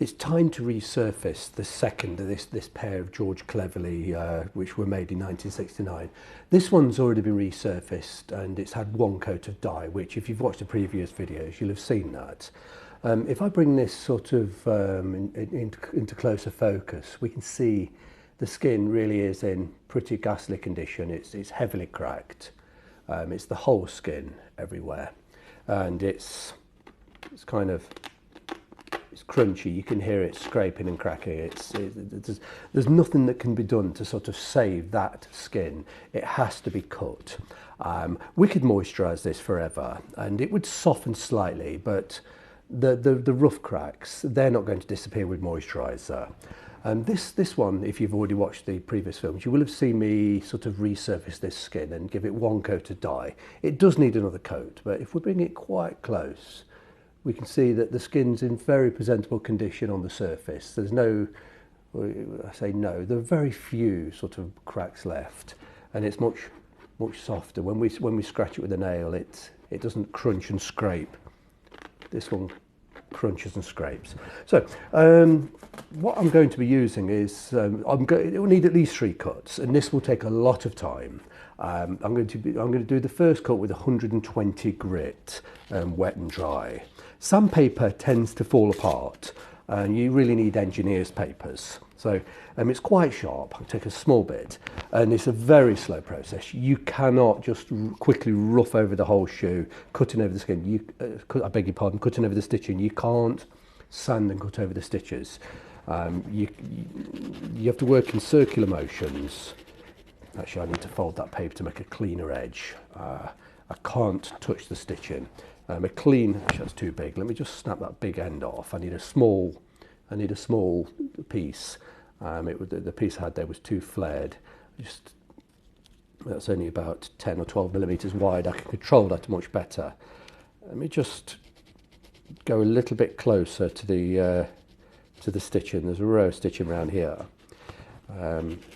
It's time to resurface the second of this pair of George Cleverley, which were made in 1969. This one's already been resurfaced and it's had one coat of dye, which if you've watched the previous videos, you'll have seen that. If I bring this sort of into closer focus, we can see the skin really is in pretty ghastly condition. It's heavily cracked. It's the whole skin everywhere, and it's kind of, it's crunchy. You can hear it scraping and cracking. There's nothing that can be done to sort of save that skin. It has to be cut. We could moisturise this forever, and it would soften slightly, but the rough cracks, they're not going to disappear with moisturiser. This one, if you've already watched the previous films, you will have seen me sort of resurface this skin and give it one coat of dye. It does need another coat, but if we bring it quite close, we can see that the skin's in very presentable condition on the surface. There's no, I say no, there are very few sort of cracks left, and it's much softer. When we scratch it with a nail, it doesn't crunch and scrape. This one crunches and scrapes. So what I'm going to be using is it will need at least 3 cuts, and this will take a lot of time. I'm going to do the first cut with 120 grit, wet and dry. Sandpaper tends to fall apart, and you really need engineer's papers. So it's quite sharp. I'll take a small bit, and it's a very slow process. You cannot just quickly rough over the whole shoe, cutting over the skin. I beg your pardon, cutting over the stitching. You can't sand and cut over the stitches. You have to work in circular motions. Actually, I need to fold that paper to make a cleaner edge. I can't touch the stitching. Actually that's too big. Let me just snap that big end off. I need a small piece. The piece I had there was too flared. That's only about 10 or 12 millimeters wide. I can control that much better. Let me just go a little bit closer to the stitching. There's a row of stitching around here.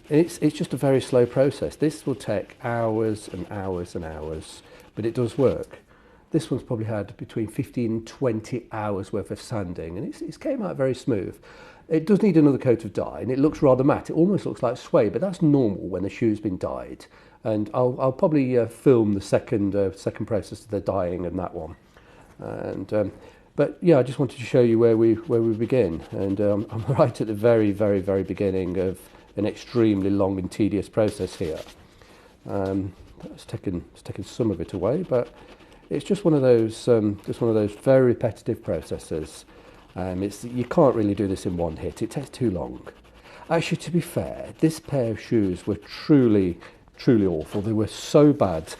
It's just a very slow process. This will take hours and hours and hours, but it does work. This one's probably had between 15 and 20 hours worth of sanding, and it's came out very smooth. It does need another coat of dye, and it looks rather matte. It almost looks like suede, but that's normal when the shoe's been dyed. And I'll probably film the second process of the dyeing and that one. But yeah, I just wanted to show you where we begin, and I'm right at the very, very, very beginning of an extremely long and tedious process here. It's taken some of it away, but it's just one of those very repetitive processes. You can't really do this in one hit. It takes too long. Actually, to be fair, this pair of shoes were truly, truly awful. They were so bad.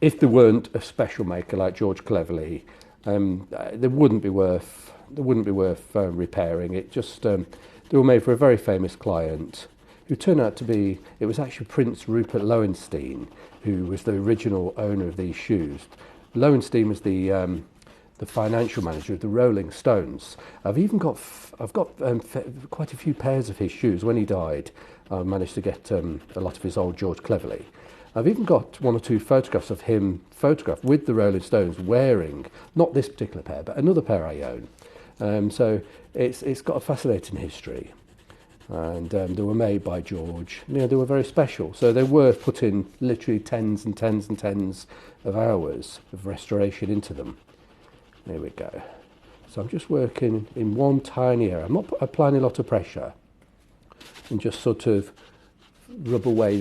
If there weren't a special maker like George Cleverley, they wouldn't be worth repairing. They were made for a very famous client, who turned out to be, it was actually Prince Rupert Lowenstein, who was the original owner of these shoes. Lowenstein was the financial manager of the Rolling Stones. I've got quite a few pairs of his shoes. When he died, I managed to get a lot of his old George Cleverley. I've even got 1 or 2 photographs of him photographed with the Rolling Stones wearing, not this particular pair, but another pair I own. So it's got a fascinating history. And they were made by George. They were very special. So they were put in literally tens and tens and tens of hours of restoration into them. There we go. So I'm just working in one tiny area. I'm not applying a lot of pressure, and just sort of rub away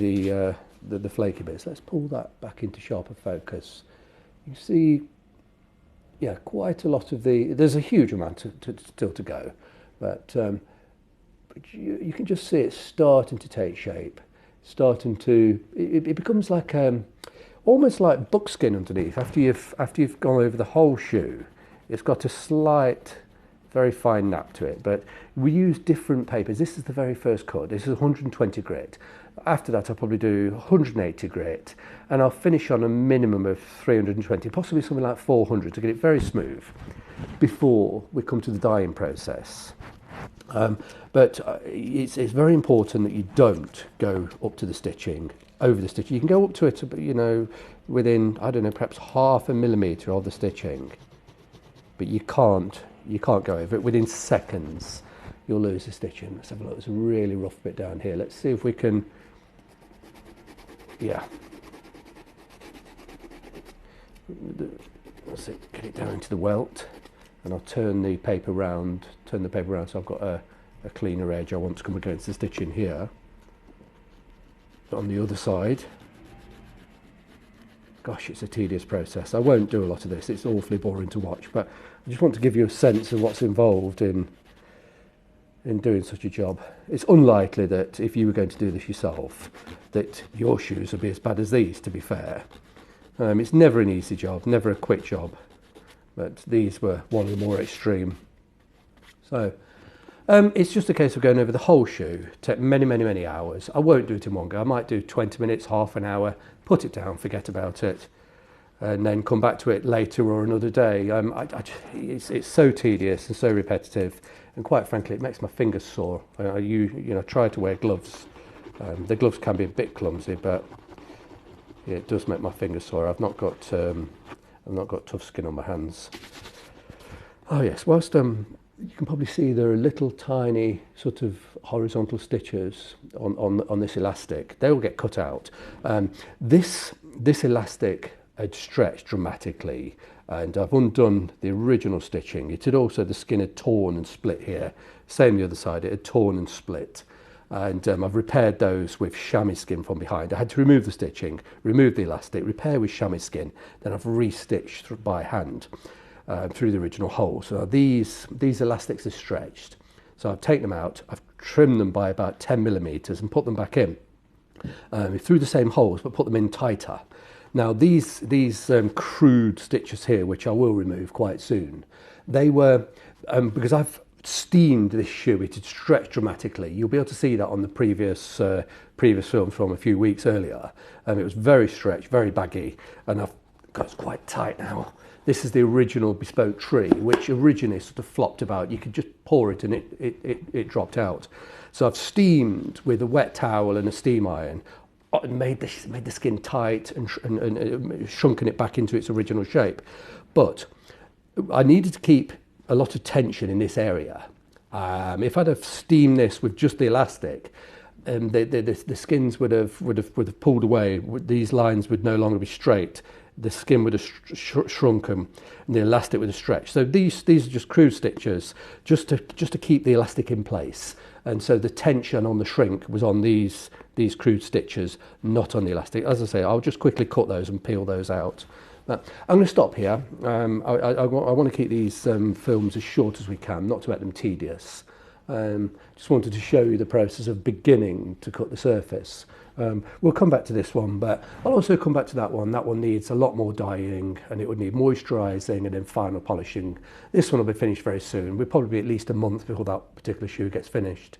the flaky bits. Let's pull that back into sharper focus. You see, yeah, quite a lot of there's a huge amount still to go, but you can just see it starting to take shape, it becomes like almost like buckskin underneath. After you've gone over the whole shoe, it's got a slight, very fine nap to it. But we use different papers. This is the very first cut. This is 120 grit. After that, I'll probably do 180 grit, and I'll finish on a minimum of 320, possibly something like 400 to get it very smooth before we come to the dyeing process. But it's very important that you don't go up to the stitching, over the stitching. You can go up to it, within, I don't know, perhaps half a millimetre of the stitching, but you can't you can't go over it. Within seconds, you'll lose the stitching. Let's have a look. There's a really rough bit down here. Let's see if we can, yeah. Let's see, get it down into the welt, and I'll turn the paper round so I've got a cleaner edge. I want to come against the stitching here. But on the other side, gosh, it's a tedious process. I won't do a lot of this. It's awfully boring to watch, but I just want to give you a sense of what's involved in doing such a job. It's unlikely that if you were going to do this yourself, that your shoes would be as bad as these, to be fair. It's never an easy job, never a quick job, but these were one of the more extreme. So it's just a case of going over the whole shoe. Take many, many, many hours. I won't do it in one go. I might do 20 minutes, half an hour, put it down, forget about it, and then come back to it later or another day. It's so tedious and so repetitive, and quite frankly, it makes my fingers sore. I try to wear gloves. The gloves can be a bit clumsy, but yeah, it does make my fingers sore. I've not got tough skin on my hands. Oh yes, whilst you can probably see there are little tiny sort of horizontal stitches on this elastic. They will get cut out. This elastic had stretched dramatically, and I've undone the original stitching. It had also, the skin had torn and split here. Same the other side, it had torn and split. And I've repaired those with chamois skin from behind. I had to remove the stitching, remove the elastic, repair with chamois skin, then I've re-stitched by hand through the original hole. So these elastics are stretched. So I've taken them out, I've trimmed them by about 10 millimeters and put them back in through the same holes, but put them in tighter. Now these crude stitches here, which I will remove quite soon, they were, because I've steamed this shoe, it had stretched dramatically. You'll be able to see that on the previous film from a few weeks earlier. It was very stretched, very baggy, and I've got it quite tight now. This is the original Bespoke tree, which originally sort of flopped about. You could just pour it and it dropped out. So I've steamed with a wet towel and a steam iron, and made the skin tight and shrunken it back into its original shape. But I needed to keep a lot of tension in this area. If I'd have steamed this with just the elastic, the skins would have pulled away. These lines would no longer be straight. The skin would have shrunken, and the elastic would have stretched. So these are just crude stitches, just to keep the elastic in place. And so the tension on the shrink was on these crude stitches, not on the elastic. As I say, I'll just quickly cut those and peel those out. I'm going to stop here. I want to keep these films as short as we can, not to make them tedious. Just wanted to show you the process of beginning to cut the surface. We'll come back to this one, but I'll also come back to that one. That one needs a lot more dyeing, and it would need moisturising and then final polishing. This one will be finished very soon. We'll probably be at least a month before that particular shoe gets finished.